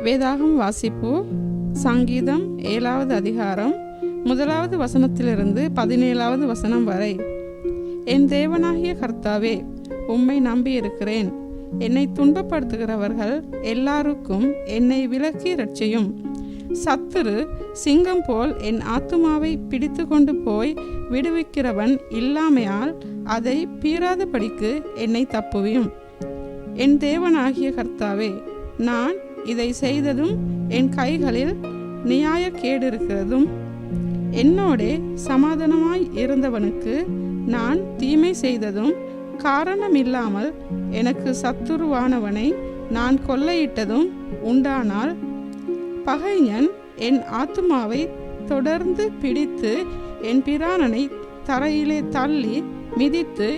வேதாகம் வாசிப்பு சங்கீதம் 7வது அதிகாரம் 1வது வசனத்திலிருந்து 17வது வசனம் வரை. என் தேவனாகிய கர்த்தாவே, உம்மை நம்பியிருக்கிறேன். என்னை துன்பப்படுத்துகிறவர்கள் எல்லாருக்கும் என்னை விலக்கி இரட்சியும். சத்துரு சிங்கம் போல் என் ஆத்துமாவை பிடித்து கொண்டு போய் விடுவிக்கிறவன் இல்லாமையால் அதை பீறாதபடிக்கு என்னை தப்புவியும். என் தேவனாகிய கர்த்தாவே, நான் இதை செய்ததும் என் கைகளில் நியாயக்கேடு இருக்கிறதும், என்னோடே சமாதானமாய் இருந்தவனுக்கு நான் தீமை செய்ததும், காரணமில்லாமல் எனக்கு சத்துருவானவனை நான் கொள்ளையிட்டதும் உண்டானால், பகைஞன் என் ஆத்துமாவை தொடர்ந்து பிடித்து என் பிராணனை தரையிலே தள்ளி மிதித்து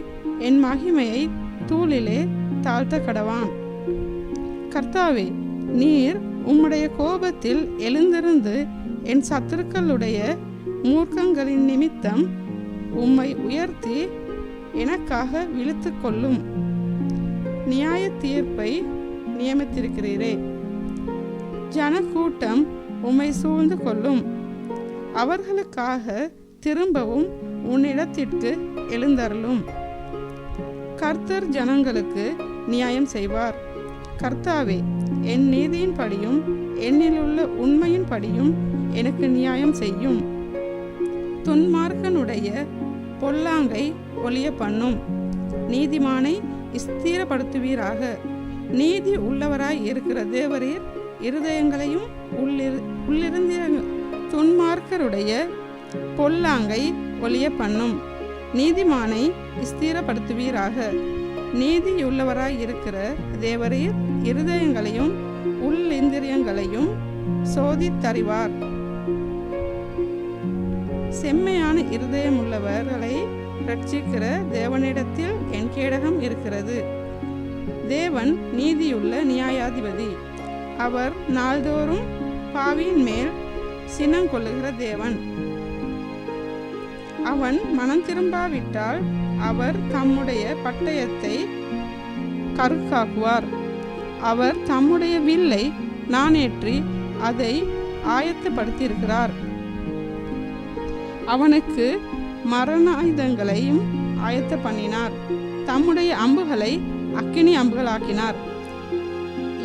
என் மகிமையை தூளிலே தாழ்த்த கடவான். கர்த்தாவே, நீர் உம்முடைய கோபத்தில் எழுந்திருந்து என் சத்துருக்களுடைய மூர்க்கங்களின் நிமித்தம் உம்மை உயர்த்தி எனக்காக விழுத்து கொள்ளும். நியாய தீர்ப்பை நியமித்திருக்கிறீரே. ஜனக்கூட்டம் உம்மை சூழ்ந்து கொள்ளும். அவர்களுக்காக திரும்பவும் உன்னிடத்திற்கு எழுந்தருளும். கர்த்தர் ஜனங்களுக்கு நியாயம் செய்வார். கர்த்தாவே, என் நீதியின் படியும் என்னிலுள்ள உண்மையின் படியும் எனக்கு நியாயம் செய்யும். துன்மார்க்கனுடைய பொல்லாங்கை ஒழிய பண்ணும். நீதிமானை ஸ்திரப்படுத்துவீராக. நீதி உள்ளவராய் இருக்கிற தேவரீர் இருதயங்களையும் உள்ளிருந்த துன்மார்க்கருடைய பொல்லாங்கை ஒழிய பண்ணும். நீதிமானை ஸ்திரப்படுத்துவீராக. நீதியுள்ளவராய் இருக்கிற தேவரீர் இருதயங்களையும் உள்ளிந்திரியங்களையும் சோதித்தறிவார். செம்மையான இருதயமுள்ளவர்களை ரட்சிக்கிற தேவனிடத்தில் என் கேடகம் இருக்கிறது. தேவன் நீதியுள்ள நியாயாதிபதி. அவர் நாள்தோறும் பாவியின் மேல் சினம் கொள்ளுகிற தேவன். அவன் மனம் திரும்பாவிட்டால் அவர் தம்முடைய பட்டயத்தை கருக்காக்குவார். அவர் தம்முடைய வில்லை நாணேற்றி அதை ஆயத்தப்படுத்தியிருக்கிறார். அவனுக்கு மரணாயுதங்களையும் ஆயத்த பண்ணினார். தம்முடைய அம்புகளை அக்கினி அம்புகளாக்கினார்.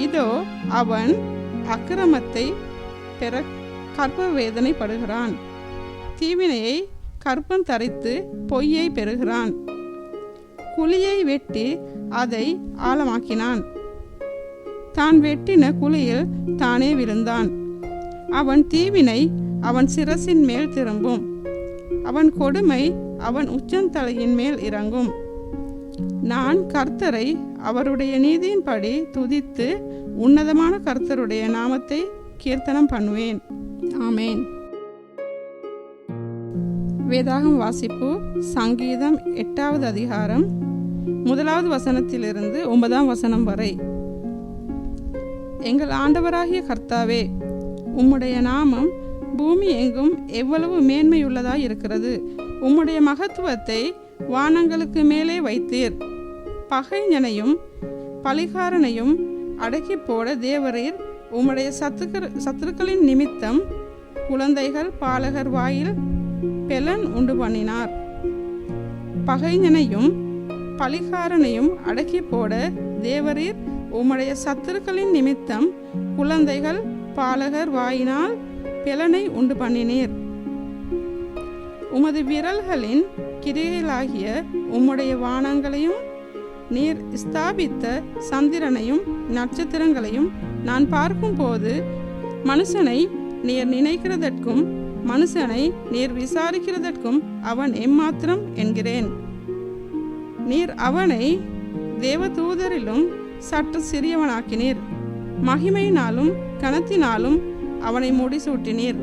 இதோ, அவன் அக்கிரமத்தை பெற கர்ப்ப வேதனைப்படுகிறான். தீவினையை கற்பம் தரித்து பொய்யை பெறுகிறான். குழியை வெட்டி அதை ஆழமாக்கினான். தான் வெட்டின குழியில் தானே விழுந்தான். அவன் தீவினை அவன் சிரசின் மேல் திரும்பும். அவன் கொடுமை அவன் உச்சந்தலையின் மேல் இறங்கும். நான் கர்த்தரை அவருடைய நீதியின்படி துதித்து உன்னதமான கர்த்தருடைய நாமத்தை கீர்த்தனம் பண்ணுவேன். ஆமேன். வேதாகம் வாசிப்பு சங்கீதம் 8வது அதிகாரம் 1வது வசனத்திலிருந்து 9ஆம் வசனம் வரை. எங்கள் ஆண்டவராகிய கர்த்தாவே, உம்முடைய நாமம் பூமி எங்கும் எவ்வளவு மேன்மையுள்ளதாய் இருக்கிறது. உம்முடைய மகத்துவத்தை வானங்களுக்கு மேலே வைத்தீர். பகைஞனையும் பலிகாரனையும் அடக்கி போட தேவரீர் உம்முடைய சத்துருக்களின் நிமித்தம் குழந்தைகள் பாலகர் வாயில் பெலன் உண்டு பண்ணினார். பகைஞனையும் பலிகாரனையும் அடக்கி போட தேவரீர் உம்முடைய சத்துருக்களின் நிமித்தம் குழந்தைகள் பாலகர் வாயினால் பெலனை உண்டு பண்ணினீர். உமது விரல்களின் கிரியைகளாகிய உம்முடைய வானங்களையும் நீர் ஸ்தாபித்த சந்திரனையும் நட்சத்திரங்களையும் நான் பார்க்கும்போது, மனுஷனை நீர் நினைக்கிறதற்கும் மனுஷனை நீர் விசாரிக்கிறதற்கும் அவன் எம்மாத்திரம் என்கிறேன். நீர் அவனை தேவதூதரிலும் சற்று சிறியவனாக்கினீர். மகிமையினாலும் கனத்தினாலும் அவனை முடிசூட்டினீர்.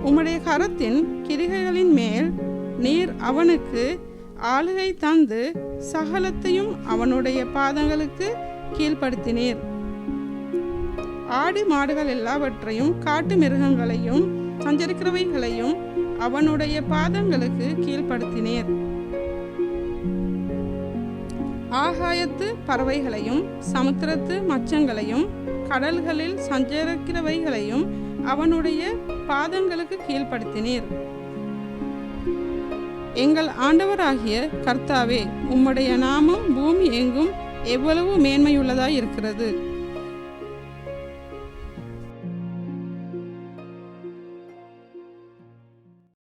உம்முடைய கரத்தின் கிரிகைகளின் மேல் நீர் அவனுக்கு ஆளுகை தந்து சகலத்தையும் அவனுடைய பாதங்களுக்கு கீழ்ப்படுத்தினீர். ஆடு மாடுகள் எல்லாவற்றையும் காட்டு மிருகங்களையும் சஞ்சரிக்கிறவைகளையும் அவனுடைய பாதங்களுக்கு கீழ்ப்படுத்தினீர். ஆகாயத்து பறவைகளையும் சமுத்திரத்து மச்சங்களையும் கடல்களில் சஞ்சரிக்கிறவைகளையும் அவனுடைய பாதங்களுக்கு கீழ்ப்படுத்தினீர். எங்கள் ஆண்டவராகிய கர்த்தாவே, உம்முடைய நாமம் பூமி எங்கும் எவ்வளவு மேன்மையுள்ளதாய் இருக்கிறது.